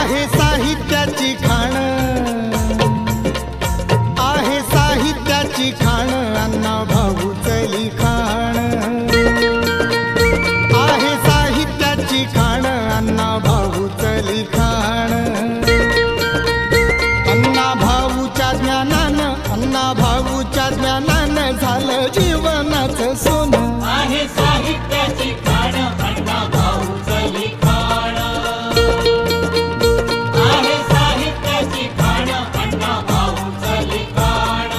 आहे साहित्याची खाण, आहे साहित्याची खाण, अण्णा भाऊच लिखाण, आहे साहित्याची खाण, अण्णा भाऊच लिखाण, अण्णा भाऊच्या ज्ञानानं, अण्णा भाऊच्या ज्ञानानं झालं जीवनाचं सोनं, आहे साहित्याची खाण, अण्णा भाऊच लिखाण, आहे साहित्याची खाण, अण्णा भाऊच लिखाण।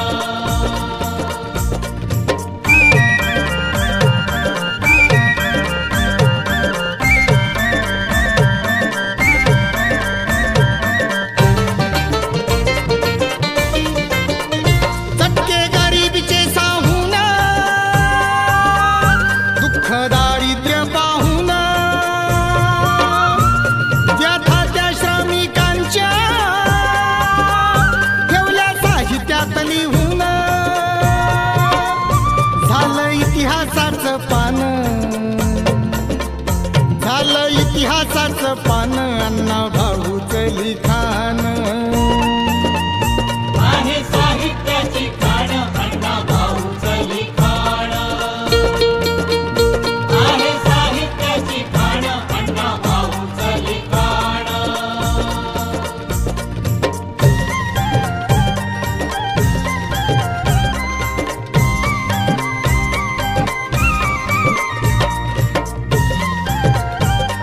चटके गरिबीचे साहून, दुःख दारिद्र्य पाहून, व्यथा त्या श्रमिकांच्या ठेवल्या साहित्यात लिहून, झालं इतिहासाचं पान, झालं इतिहासाचं पान, अण्णा भाऊच लिखाण,